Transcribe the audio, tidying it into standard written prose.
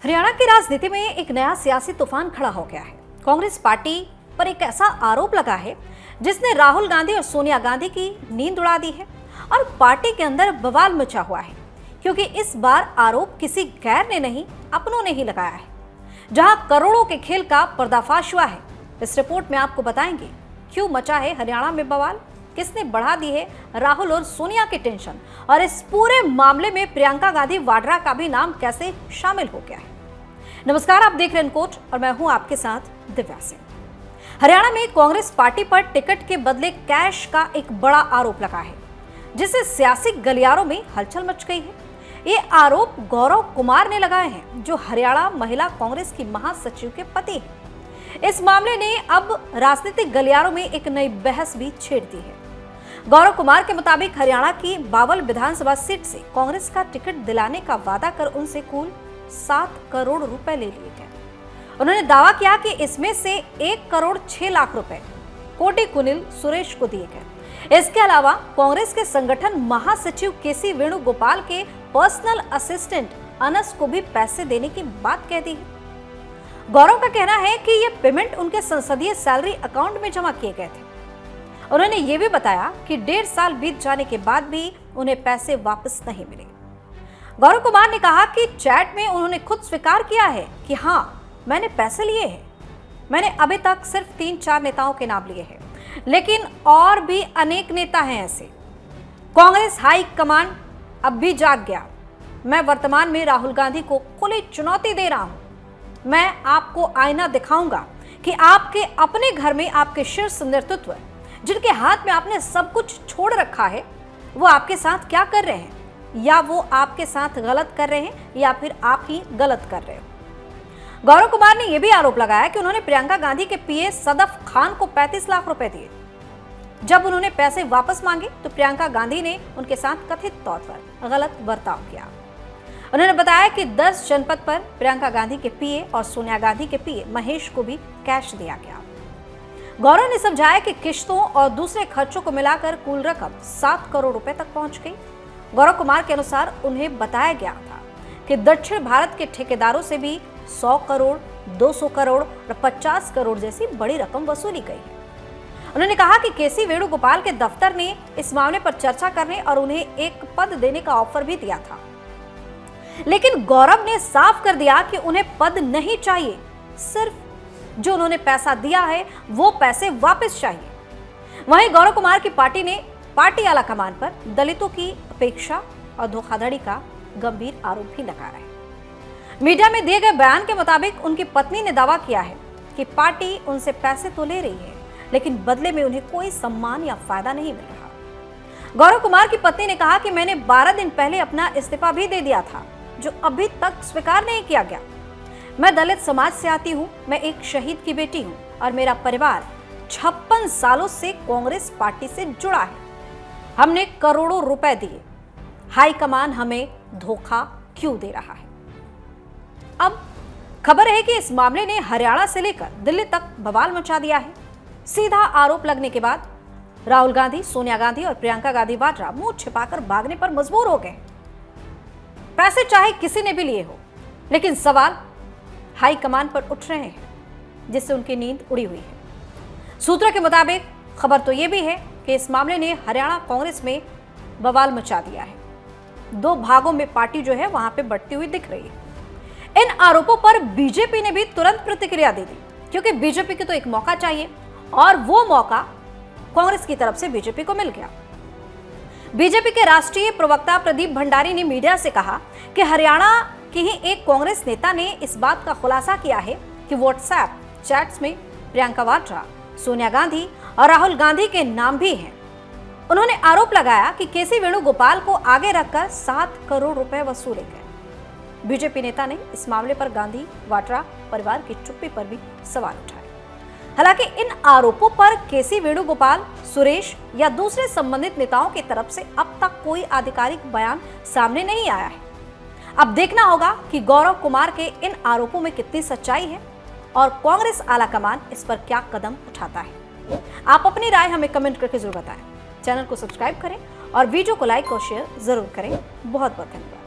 हरियाणा की राजनीति में एक नया सियासी तूफान खड़ा हो गया है। कांग्रेस पार्टी पर एक ऐसा आरोप लगा है जिसने राहुल गांधी और सोनिया गांधी की नींद उड़ा दी है और पार्टी के अंदर बवाल मचा हुआ है, क्योंकि इस बार आरोप किसी गैर ने नहीं, अपनों ने ही लगाया है, जहां करोड़ों के खेल का पर्दाफाश हुआ है। इस रिपोर्ट में आपको बताएंगे क्यों मचा है हरियाणा में बवाल, किसने बढ़ा दी है राहुल और सोनिया की टेंशन, और इस पूरे मामले में प्रियंका गांधी वाड्रा का भी नाम कैसे शामिल हो गया है। नमस्कार, आप देख रहे हैं इनकोट और मैं हूं आपके साथ दिव्या सिंह। हरियाणा में कांग्रेस पार्टी पर टिकट के बदले कैश का एक बड़ा आरोप लगा है, जिससे सियासी गलियारों में हलचल मच गई है। ये आरोप गौरव कुमार ने लगाए हैं, जो हरियाणा महिला कांग्रेस की महासचिव के पति हैं। इस मामले ने अब राजनीतिक गलियारों में एक नई बहस भी छेड़ दी है। गौरव कुमार के मुताबिक हरियाणा की बावल विधानसभा सीट से कांग्रेस का टिकट दिलाने का वादा कर उनसे कुल 7 करोड़ रुपए ले लिए गए। उन्होंने दावा किया कि इसमें से 1 करोड़ 6 लाख रुपए कोटी कुनिल सुरेश को दिए गए। इसके अलावा कांग्रेस के संगठन महासचिव केसी वेणुगोपाल के पर्सनल असिस्टेंट अनस को भी पैसे देने की बात कह दी है। गौरव का कहना है कि ये पेमेंट उनके संसदीय सैलरी अकाउंट में जमा किए गए थे। उन्होंने ये भी बताया कि 1.5 साल बीत जाने के बाद भी उन्हें पैसे वापस नहीं मिले। गौरव कुमार ने कहा कि चैट में उन्होंने खुद स्वीकार किया है कि हाँ, मैंने पैसे लिए हैं। मैंने अभी तक सिर्फ 3-4 नेताओं के नाम लिए हैं, लेकिन और भी अनेक नेता हैं ऐसे। कांग्रेस हाई कमान अब भी जाग गया। मैं वर्तमान में राहुल गांधी को खुली चुनौती दे रहा हूं। मैं आपको आईना दिखाऊंगा कि आपके अपने घर में आपके शीर्ष नेतृत्व, जिनके हाथ में आपने सब कुछ छोड़ रखा है, वो आपके साथ क्या कर रहे हैं, या वो आपके साथ गलत कर रहे हैं, या फिर आप ही गलत कर रहे हो। गौरव कुमार ने यह भी आरोप लगाया कि उन्होंने प्रियंका गांधी के पीए सदफ खान को 35 लाख रुपए दिए। जब उन्होंने पैसे वापस मांगे तो प्रियंका गांधी ने उनके साथ कथित तौर पर गलत बर्ताव किया। उन्होंने बताया कि 10 जनपद पर प्रियंका गांधी के पीए और सोनिया गांधी के पीए महेश को भी कैश दिया गया। गौरव ने समझाया कि किश्तों और दूसरे खर्चों को मिलाकर कुल रकम 7 करोड़ रुपए तक पहुंच गई। गौरव कुमार के अनुसार उन्हें बताया गया था कि दक्षिण भारत के ठेकेदारों से भी 100 करोड़, 200 करोड़ और 50 करोड़ जैसी बड़ी रकम वसूली गई है। उन्होंने कहा कि केसी वेणुगोपाल के दफ्तर ने इस मामले पर चर्चा करने और उन्हें एक पद देने का ऑफर भी दिया था, लेकिन गौरव ने साफ कर दिया कि उन्हें पद नहीं चाहिए, सिर्फ जो उन्होंने पैसा दिया है वो पैसे वापस चाहिए। वहीं गौरव कुमार की पार्टी ने पार्टी आला कमान पर दलितों की अपेक्षा और धोखाधड़ी का गंभीर आरोप भी लगाया है। मीडिया में दिए गए बयान के मुताबिक उनकी पत्नी ने दावा किया है कि पार्टी उनसे पैसे तो ले रही है, लेकिन बदले में उन्हें कोई सम्मान या फायदा नहीं मिल रहा। गौरव कुमार की पत्नी ने कहा कि मैंने 12 दिन पहले अपना इस्तीफा भी दे दिया था, जो अभी तक स्वीकार नहीं किया गया। मैं दलित समाज से आती हूँ, मैं एक शहीद की बेटी हूँ और मेरा परिवार 56 सालों से कांग्रेस पार्टी से जुड़ा है। हमने करोड़ों रुपए दिए, हाईकमान हमें धोखा क्यों दे रहा है। अब खबर है कि इस मामले ने हरियाणा से लेकर दिल्ली तक बवाल मचा दिया है। सीधा आरोप लगने के बाद राहुल गांधी, सोनिया गांधी और प्रियंका गांधी वाड्रा मुंह छिपाकर भागने पर मजबूर हो गए। पैसे चाहे किसी ने भी लिए हो, लेकिन सवाल हाई कमान पर उठ रहे हैं, जिससे उनकी नींद उड़ी हुई है। सूत्रों के मुताबिक खबर तो यह भी है कि इस मामले ने हरियाणा कांग्रेस में बवाल मचा दिया है। 2 भागों में पार्टी जो है वहां पे बढ़ती हुई दिख रही है। इन आरोपों पर बीजेपी ने भी तुरंत प्रतिक्रिया दे दी, क्योंकि बीजेपी को तो एक मौका चाहिए और वो मौका कांग्रेस की तरफ से बीजेपी को मिल गया। बीजेपी के राष्ट्रीय प्रवक्ता प्रदीप भंडारी ने मीडिया से कहा कि हरियाणा के ही एक कांग्रेस नेता ने इस बात का खुलासा किया है कि व्हाट्सएप चैट्स में प्रियंका वाड्रा, सोनिया गांधी और राहुल गांधी के नाम भी हैं। उन्होंने आरोप लगाया कि केसी वेणुगोपाल को आगे रखकर 7 करोड़ रुपए वसूले गए। बीजेपी नेता ने इस मामले पर गांधी वाड्रा परिवार की चुप्पी पर भी सवाल उठाए। हालांकि इन आरोपों पर केसी वेणुगोपाल, सुरेश या दूसरे संबंधित नेताओं की तरफ से अब तक कोई आधिकारिक बयान सामने नहीं आया है। अब देखना होगा कि गौरव कुमार के इन आरोपों में कितनी सच्चाई है और कांग्रेस आलाकमान इस पर क्या कदम उठाता है। आप अपनी राय हमें कमेंट करके जरूर बताएं। चैनल को सब्सक्राइब करें और वीडियो को लाइक और शेयर जरूर करें। बहुत बहुत धन्यवाद।